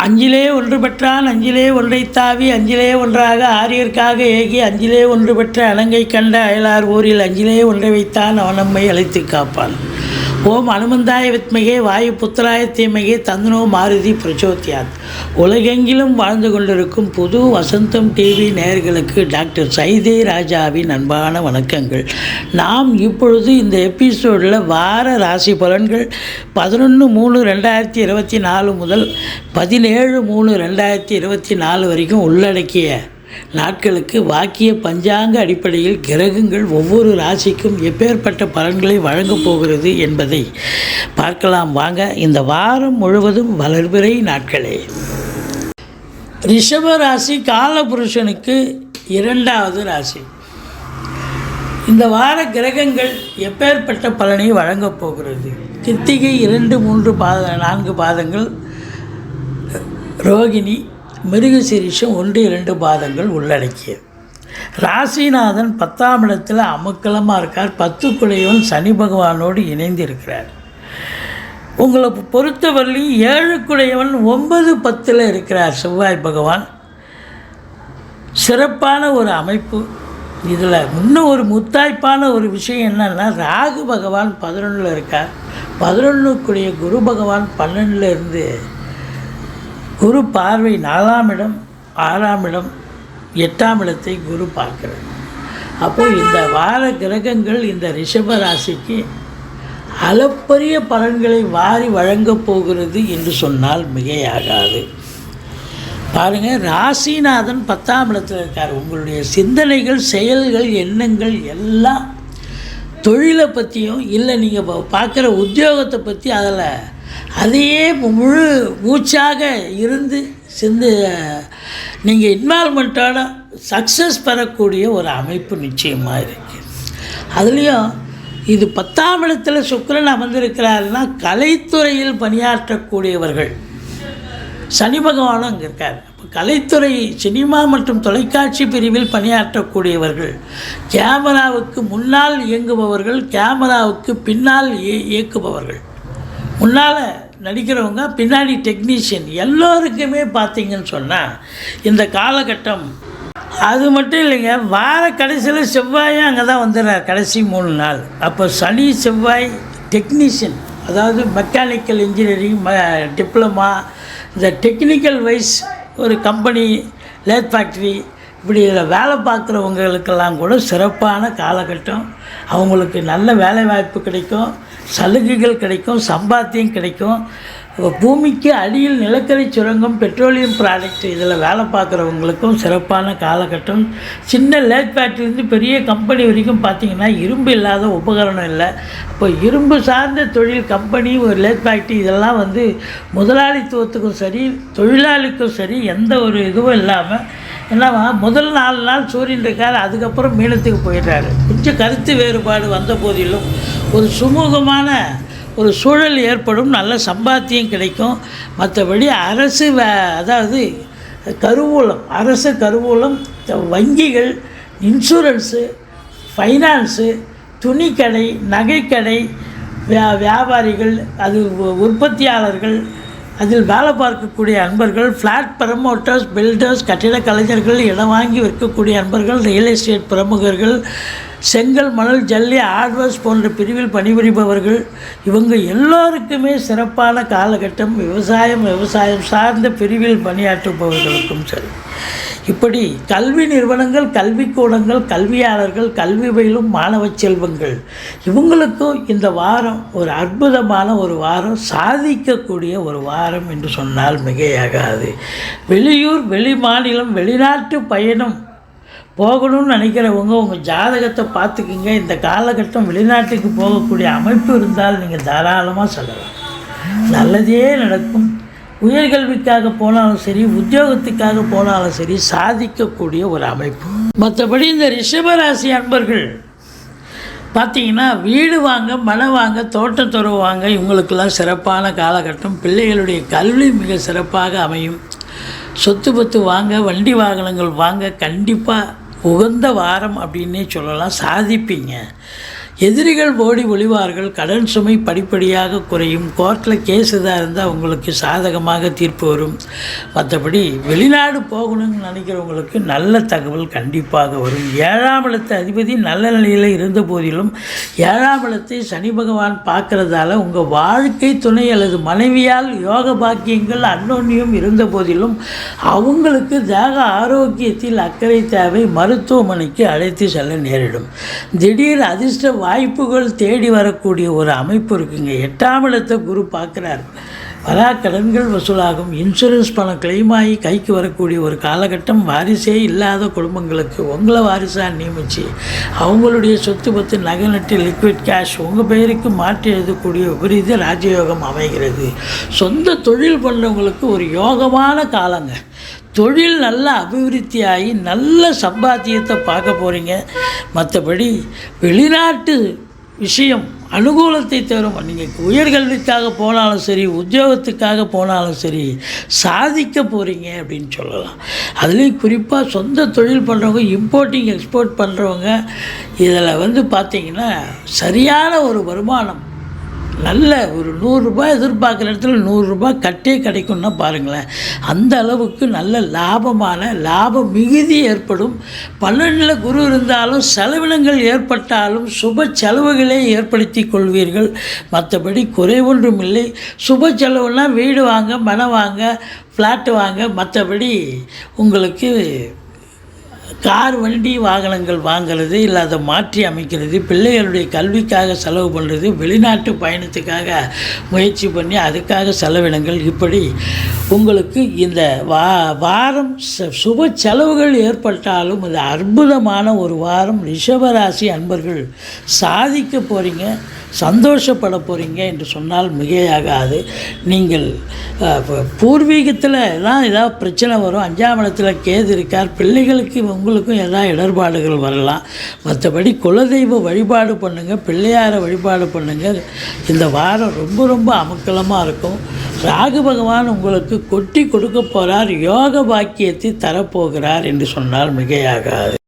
அஞ்சிலே ஒன்று பெற்றான் அஞ்சிலே ஒன்றை தாவி அஞ்சிலே ஒன்றாக ஆரியர்க்காக ஏகி அஞ்சிலே ஒன்று பெற்ற அலங்கை கண்ட அயலார் ஊரில் அஞ்சிலே ஒன்றை வைத்தான் அவன் நம்மை அழைத்து காப்பான். ஓம் அனுமந்தாய வித்மகே வாயு புத்திராய தீமகே தந்தனோ மாருதி பிரச்சோத்யாத். உலகெங்கிலும் வாழ்ந்து கொண்டிருக்கும் புது வசந்தம் டிவி நேயர்களுக்கு டாக்டர் சைதே ராஜாவின் அன்பான வணக்கங்கள். நாம் இப்பொழுது இந்த எபிசோடில் வார ராசி பலன்கள் 11/3/2024 முதல் 17/3/2024 வரைக்கும் உள்ளடக்கிய நாட்களுக்கு வாக்கிய பஞ்சாங்க அடிப்படையில் கிரகங்கள் ஒவ்வொரு ராசிக்கும் எப்பேற்பட்ட பலன்களை வழங்கப் போகிறது என்பதை பார்க்கலாம் வாங்க. இந்த வாரம் முழுவதும் வளர்பிறை நாட்களே. ரிஷப ராசி காலபுருஷனுக்கு 2வது ராசி. இந்த வார கிரகங்கள் எப்பேற்பட்ட பலனை வழங்கப் போகிறது? கிருத்திகை 2, 3, 4 பாதங்கள், ரோகிணி, மிருகசீரிஷம் 1, 2 பாதங்கள் உள்ளடக்கியது. ராசிநாதன் 10ஆம் இடத்தில் அமக்கலமாக இருக்கார். 10 குடையவன் சனி பகவானோடு இணைந்து இருக்கிறார். உங்களை பொறுத்தவரையிலும் 7 குடையவன் 9, 10 இருக்கிறார் செவ்வாய் பகவான். சிறப்பான ஒரு அமைப்பு. இதில் இன்னும் ஒரு முத்தாய்ப்பான ஒரு விஷயம் என்னென்னா, ராகு பகவான் 11 இருக்கார். 11 குடைய குரு பகவான் 12 இருந்து குரு பார்வை 4ஆம் இடம், 6ஆம் இடம், 8ஆம் இடத்தை குரு பார்க்கிறார். அப்போது இந்த வார கிரகங்கள் இந்த ரிஷப ராசிக்கு அளப்பரிய பலன்களை வாரி வழங்கப் போகிறது என்று சொன்னால் மிகையாகாது. பாருங்கள், ராசிநாதன் 10ஆம் இடத்தில் இருக்கார். உங்களுடைய சிந்தனைகள், செயல்கள், எண்ணங்கள் எல்லாம் தொழிலை பற்றியும் இல்லை நீங்கள் பார்க்குற உத்தியோகத்தை பற்றி அதையே முழு மூச்சாக இருந்து நீங்கள் இன்வால்மெண்ட்டோட சக்ஸஸ் பெறக்கூடிய ஒரு அமைப்பு நிச்சயமாக இருக்குது. அதுலேயும் இது 10ஆம் இடத்துல சுக்கிரன் அமர்ந்திருக்கிறாருன்னா கலைத்துறையில் பணியாற்றக்கூடியவர்கள். சனி பகவானும் அங்கே இருக்கார். அப்போ கலைத்துறை, சினிமா மற்றும் தொலைக்காட்சி பிரிவில் பணியாற்றக்கூடியவர்கள், கேமராவுக்கு முன்னால் இயங்குபவர்கள், கேமராவுக்கு பின்னால் இயக்குபவர்கள், முன்னால் நடிக்கிறவங்க, பின்னாடி டெக்னீஷியன், எல்லோருக்குமே பார்த்திங்கன்னு சொன்னால் இந்த காலகட்டம். அது மட்டும் இல்லைங்க, வார கடைசியில் செவ்வாயும் அங்கே தான் வந்துடுறார் கடைசி 3 நாள். அப்போ சனி செவ்வாய் டெக்னீஷியன், அதாவது மெக்கானிக்கல் இன்ஜினியரிங், டிப்ளமா, இந்த டெக்னிக்கல் வைஸ் ஒரு கம்பெனி, லேத் ஃபேக்ட்ரி, இப்படி இதில் வேலை பார்க்குறவங்களுக்கெல்லாம் கூட சிறப்பான காலகட்டம். அவங்களுக்கு நல்ல வேலை வாய்ப்பு கிடைக்கும், சலுகைகள் கிடைக்கும், சம்பாத்தியம் கிடைக்கும். பூமிக்கு அடியில் நிலக்கரி சுரங்கம், பெட்ரோலியம் ப்ராடக்ட், இதில் வேலை பார்க்குறவங்களுக்கும் சிறப்பான காலகட்டம். சின்ன லேத் ஃபேக்ட்ரிலேருந்து பெரிய கம்பெனி வரைக்கும் பார்த்திங்கன்னா இரும்பு இல்லாத உபகரணம் இல்லை. இப்போ இரும்பு சார்ந்த தொழில், கம்பெனி, ஒரு லேத் ஃபேக்ட்ரி, இதெல்லாம் முதலாளித்துவத்துக்கும் சரி தொழிலாளிக்கும் சரி எந்த ஒரு இதுவும் இல்லாமல், என்னவா முதல் 4 நாள் சூரியன் இருக்கார், அதுக்கப்புறம் மீனத்துக்கு போயிடுறாரு. கொஞ்சம் கருத்து வேறுபாடு வந்த போதிலும் ஒரு சுமூகமான ஒரு சூழல் ஏற்படும், நல்ல சம்பாத்தியம் கிடைக்கும். மற்றபடி அதாவது கருவூலம், அரசு கருவூலம், வங்கிகள், இன்சூரன்ஸு, ஃபைனான்ஸு, துணிக்கடை, நகைக்கடை, வியாபாரிகள், அது உற்பத்தியாளர்கள், அதில் வேலை பார்க்கக்கூடிய அன்பர்கள், ஃப்ளாட் ப்ரமோட்டர்ஸ், பில்டர்ஸ், கட்டிட கலைஞர்கள், இடம் வாங்கி விற்கக்கூடிய அன்பர்கள், ரியல் எஸ்டேட் பிரமுகர்கள், செங்கல், மணல், ஜல்லி, ஆட்வர்ஸ் போன்ற பிரிவில் பணிபுரிபவர்கள், இவங்க எல்லோருக்குமே சிறப்பான காலகட்டம். விவசாயம் சார்ந்த பிரிவில் பணியாற்றுபவர்களுக்கும் சரி. இப்படி கல்வி நிறுவனங்கள், கல்விக்கூடங்கள், கல்வியாளர்கள், கல்வி பயிலும் மாணவ செல்வங்கள், இவங்களுக்கும் இந்த வாரம் ஒரு அற்புதமான ஒரு வாரம், சாதிக்கக்கூடிய ஒரு வாரம் என்று சொன்னால் மிகையாகாது. வெளியூர், வெளி மாநிலம், வெளிநாட்டு பயணம் போகணும்னு நினைக்கிறவங்க உங்கள் ஜாதகத்தை பார்த்துக்குங்க. இந்த காலகட்டம் வெளிநாட்டுக்கு போகக்கூடிய அமைப்பு இருந்தால் நீங்கள் தாராளமாக சொல்லலாம், நல்லதே நடக்கும். உயர்கல்விக்காக போனாலும் சரி, உத்தியோகத்துக்காக போனாலும் சரி, சாதிக்கக்கூடிய ஒரு அமைப்பு. மற்றபடி இந்த ரிஷபராசி அன்பர்கள் பார்த்திங்கன்னா வீடு வாங்க, மனை வாங்க, தோட்டம் துறவு வாங்க, இவங்களுக்கெல்லாம் சிறப்பான காலகட்டம். பிள்ளைகளுடைய கல்வி மிக சிறப்பாக அமையும். சொத்து பத்து வாங்க, வண்டி வாகனங்கள் வாங்க கண்டிப்பாக உகந்த வாரம் அப்படின்னே சொல்லலாம். சாதிப்பீங்க. எதிரிகள் ஓடி ஒளிவார்கள். கடன் சுமை படிப்படியாக குறையும். கோர்ட்டில் கேஸ் எதாக இருந்தால் உங்களுக்கு சாதகமாக தீர்ப்பு வரும். மற்றபடி வெளிநாடு போகணும்னு நினைக்கிறவங்களுக்கு நல்ல தகவல் கண்டிப்பாக வரும். 7ஆம் இடத்து அதிபதி நல்ல நிலையில் இருந்த போதிலும் 7ஆம் இடத்தை சனி பகவான் பார்க்கறதால உங்கள் வாழ்க்கை துணை அல்லது மனைவியால் யோக பாக்கியங்கள் அன்னோன்யம் இருந்த போதிலும் அவங்களுக்கு தேக ஆரோக்கியத்தில் அக்கறை தேவை. மருத்துவமனைக்கு அழைத்து செல்ல நேரிடும். திடீர் அதிர்ஷ்ட வாய்ப்புகள் தேடி வரக்கூடிய ஒரு அமைப்பு இருக்குங்க. 8ஆம் இடத்தை குரு பார்க்குறார். வரா கடன்கள் வசூலாகும். இன்சூரன்ஸ் பணம் கிளைம் ஆகி கைக்கு வரக்கூடிய ஒரு காலகட்டம். வாரிசே இல்லாத குடும்பங்களுக்கு உங்களை வாரிசாக நியமித்து அவங்களுடைய சொத்து பத்து நகை நட்டு லிக்விட் கேஷ் உங்கள் பெயருக்கு மாற்றி எழுதக்கூடிய விபரீத ராஜயோகம் அமைகிறது. சொந்த தொழில் பண்ணுறவங்களுக்கு ஒரு யோகமான காலங்க. தொழில் நல்ல அபிவிருத்தியாகி நல்ல சம்பாத்தியத்தை பார்க்க போகிறீங்க. மற்றபடி வெளிநாட்டு விஷயம் அனுகூலத்தை தரும். நீங்கள் உயர்கல்விக்காக போனாலும் சரி, உத்தியோகத்துக்காக போனாலும் சரி, சாதிக்க போகிறீங்க அப்படின்னு சொல்லலாம். அதுலேயும் குறிப்பாக சொந்த தொழில் பண்ணுறவங்க, இம்போர்ட்டிங் எக்ஸ்போர்ட் பண்ணுறவங்க, இதில் பார்த்திங்கன்னா சரியான ஒரு வருமானம், நல்ல ஒரு 100 ரூபாய் எதிர்பார்க்குற இடத்துல 100 ரூபாய் கட்டே கிடைக்கும்னா பாருங்களேன். அந்த அளவுக்கு நல்ல லாப மிகுதி ஏற்படும். 12ல் குரு இருந்தாலும் செலவினங்கள் ஏற்பட்டாலும் சுப செலவுகளே ஏற்படுத்தி கொள்வீர்கள். மற்றபடி குறை ஒன்றும் இல்லை. சுப செலவுனா வீடு வாங்க, மனை வாங்க, ஃப்ளாட்டு வாங்க, மற்றபடி உங்களுக்கு கார் வண்டி வாகனங்கள் வாங்கிறது, இல்லை அதை மாற்றி அமைக்கிறது, பிள்ளைகளுடைய கல்விக்காக செலவு பண்ணுறது, வெளிநாட்டு பயணத்துக்காக முயற்சி பண்ணி அதுக்காக செலவினங்கள், இப்படி உங்களுக்கு இந்த வாரம் சுப செலவுகள் ஏற்பட்டாலும் அது அற்புதமான ஒரு வாரம். ரிஷபராசி அன்பர்கள் சாதிக்க போகிறீங்க, சந்தோஷப்பட போகிறீங்க என்று சொன்னால் மிகையாகாது. நீங்கள் பூர்வீகத்தில் தான் ஏதாவது பிரச்சனை வரும். 5ஆம் இடத்துல கேது இருக்கார். பிள்ளைகளுக்கு உங்களுக்கும் ஏதாவது இடர்பாடுகள் வரலாம். மற்றபடி குலதெய்வ வழிபாடு பண்ணுங்கள், பிள்ளையாரை வழிபாடு பண்ணுங்கள். இந்த வாரம் ரொம்ப ரொம்ப அமக்கலமாக இருக்கும். ராகு பகவான் உங்களுக்கு கொட்டி கொடுக்க போகிறார். யோக பாக்கியத்தை தரப்போகிறார் என்று சொன்னால் மிகையாகாது.